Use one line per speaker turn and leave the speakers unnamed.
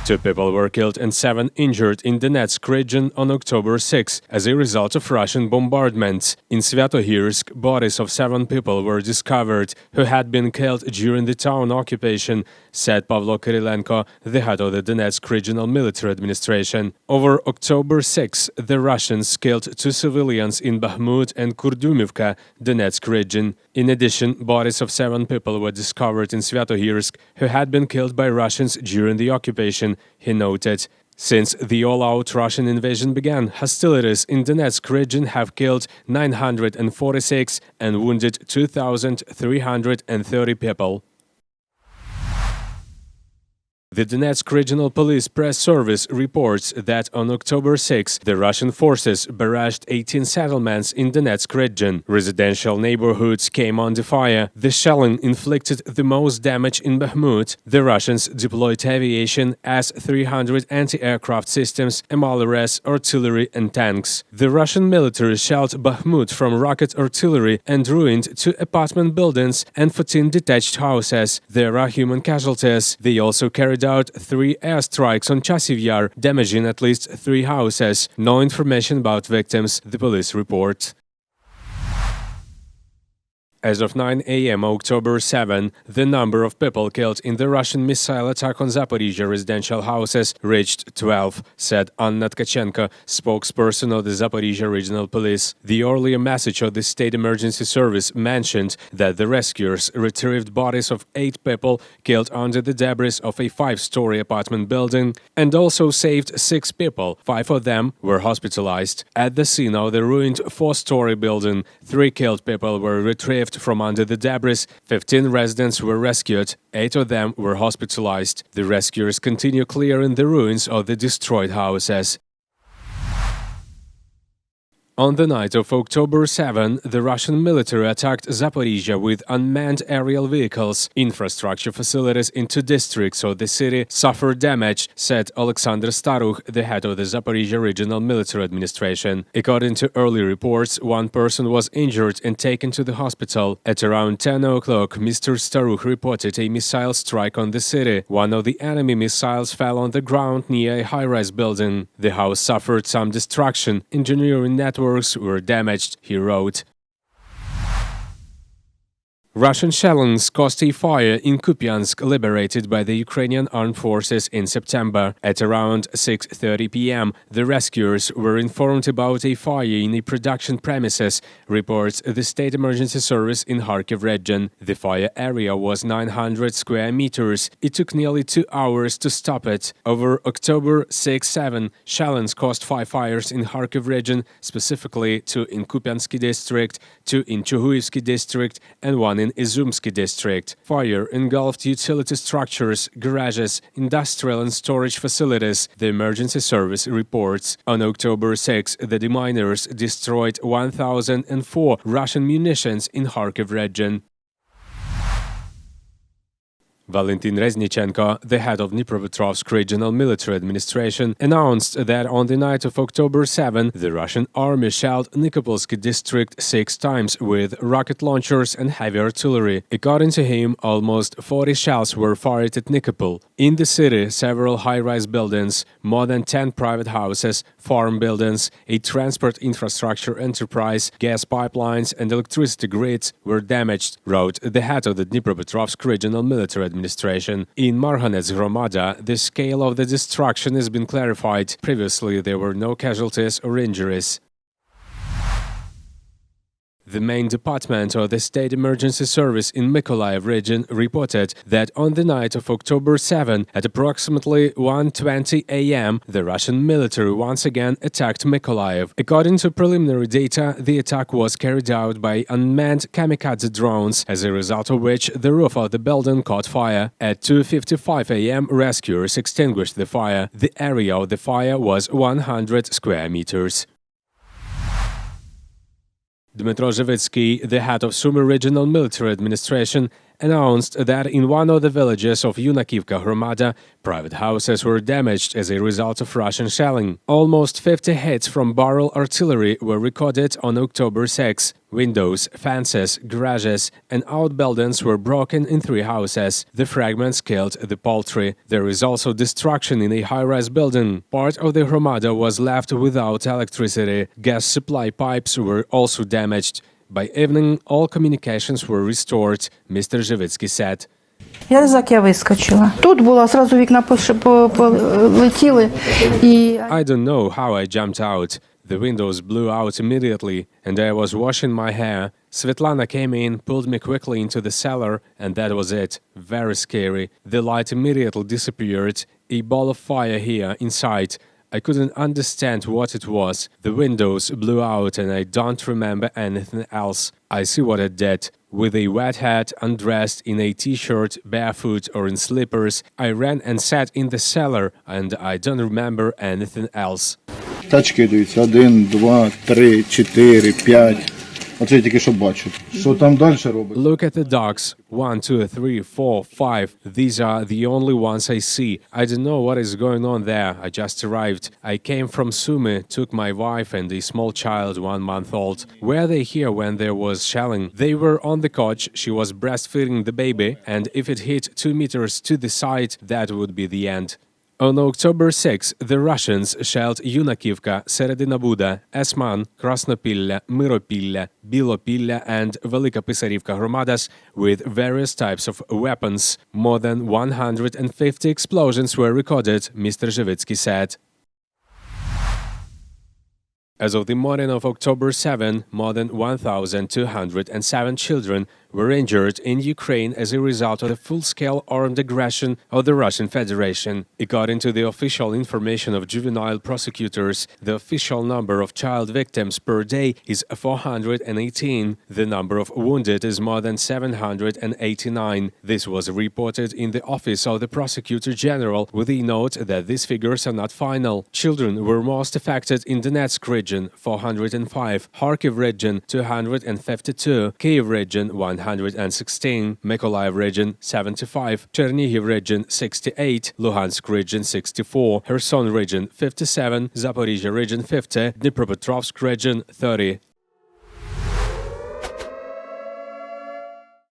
2 people were killed and 7 injured in the Donetsk region on October 6 as a result of Russian bombardments. In Svetohirsk, bodies of 7 people were discovered who had been killed during the town occupation, said Pavlo Kyrylenko, the head of the Donetsk Regional Military Administration. Over October 6, the Russians killed 2 civilians in Bakhmut and Kurdumivka, Donetsk region. In addition, bodies of 7 people were discovered in Svetohirsk who had been killed by Russians during the occupation, he noted. Since the all-out Russian invasion began, hostilities in Donetsk region have killed 946 and wounded 2,330 people. The Donetsk Regional Police Press Service reports that on October 6, the Russian forces barraged 18 settlements in Donetsk region. Residential neighborhoods came under fire. The shelling inflicted the most damage in Bakhmut. The Russians deployed aviation, S-300 anti-aircraft systems, MLRS, artillery and tanks. The Russian military shelled Bakhmut from rocket artillery and ruined 2 apartment buildings and 14 detached houses. There are human casualties. They also carried out 3 airstrikes on Chasiv Yar, damaging at least 3 houses. No information about victims, the police report. As of 9 a.m. October 7, the number of people killed in the Russian missile attack on Zaporizhzhia residential houses reached 12, said Anna Tkachenko, spokesperson of the Zaporizhzhia Regional Police. The earlier message of the State Emergency Service mentioned that the rescuers retrieved bodies of 8 people killed under the debris of a 5-story apartment building and also saved 6 people. 5 of them were hospitalized. At the scene of the ruined 4-story building, 3 killed people were retrieved from under the debris. 15 residents were rescued. 8 of them were hospitalized. The rescuers continue clearing the ruins of the destroyed houses. On the night of October 7, the Russian military attacked Zaporizhzhia with unmanned aerial vehicles. Infrastructure facilities in 2 districts of the city suffered damage, said Alexander Staruch, the head of the Zaporizhzhia Regional Military Administration. According to early reports, 1 person was injured and taken to the hospital. At around 10 o'clock, Mr. Staruch reported a missile strike on the city. One of the enemy missiles fell on the ground near a high-rise building. The house suffered some destruction. Engineering networks were damaged, he wrote. Russian shellings caused a fire in Kupiansk, liberated by the Ukrainian armed forces in September. At around 6:30 p.m., the rescuers were informed about a fire in a production premises, reports the State Emergency Service in Kharkiv region. The fire area was 900 square meters. It took nearly 2 hours to stop it. Over October 6-7, shellings caused 5 fires in Kharkiv region, specifically 2 in Kupiansk district, 2 in Chuhuivsky district, and 1 in Izumsky district. Fire engulfed utility structures, garages, industrial and storage facilities, the emergency service reports. On October 6, the deminers destroyed 1,004 Russian munitions in Kharkiv region. Valentin Reznichenko, the head of Dnipropetrovsk Regional Military Administration, announced that on the night of October 7, the Russian army shelled Nikopolsky district 6 times with rocket launchers and heavy artillery. According to him, almost 40 shells were fired at Nikopol. In the city, several high-rise buildings, more than 10 private houses, farm buildings, a transport infrastructure enterprise, gas pipelines and electricity grids were damaged, wrote the head of the Dnipropetrovsk Regional Military Administration. In Marhanets Hromada, the scale of the destruction has been clarified. Previously, there were no casualties or injuries. The main department of the State Emergency Service in Mykolaiv region reported that on the night of October 7, at approximately 1:20 a.m., the Russian military once again attacked Mykolaiv. According to preliminary data, the attack was carried out by unmanned kamikaze drones, as a result of which the roof of the building caught fire. At 2:55 a.m., rescuers extinguished the fire. The area of the fire was 100 square meters. Dmytro Zhivitsky, the head of Sumy Regional Military Administration, announced that in one of the villages of Yunakivka Hromada, private houses were damaged as a result of Russian shelling. Almost 50 hits from barrel artillery were recorded on October 6. Windows, fences, garages, and outbuildings were broken in 3 houses. The fragments killed the poultry. There is also destruction in a high-rise building. Part of the Hromada was left without electricity. Gas supply pipes were also damaged. By evening, all communications were restored, Mr. Zhivitsky said.
Я вискочила. Тут було, зразу вікна полетіли.
I don't know how I jumped out. The windows blew out immediately, and I was washing my hair. Svetlana came in, pulled me quickly into the cellar, and that was it. Very scary. The light immediately disappeared. A ball of fire here, inside. I couldn't understand what it was. The windows blew out and I don't remember anything else. I see what I did. With a wet hat, undressed, in a t-shirt, barefoot or in slippers, I ran and sat in the cellar and I don't remember anything else.
Тачки дивіться, 1, 2, 3, 4, 5. Оце я тільки що бачу. Що там далі робить?
Look at the dogs. 1, 2, 3, 4, 5. These are the only ones I see. I don't know what is going on there. I just arrived. I came from Sumy, took my wife and a small child, 1 month old. Were they here when there was shelling? They were on the couch. She was breastfeeding the baby, and if it hit 2 meters to the side, that would be the end. On October 6, the Russians shelled Yunakivka, Seredina Buda, Esman, Krasnopilla, Myropilla, Bilopilla and Velika Pisarivka Hromadas with various types of weapons. More than 150 explosions were recorded, Mr. Zhivitsky said. As of the morning of October 7, more than 1,207 children were injured in Ukraine as a result of the full-scale armed aggression of the Russian Federation. According to the official information of juvenile prosecutors, the official number of child victims per day is 418. The number of wounded is more than 789. This was reported in the office of the Prosecutor General with a note that these figures are not final. Children were most affected in Donetsk region, 405, Kharkiv region, 252, Kyiv region, 116, Mykolaiv region, 75, Chernihiv region, 68, Luhansk region, 64, Kherson region, 57, Zaporizhzhia region, 50, Dnipropetrovsk region, 30.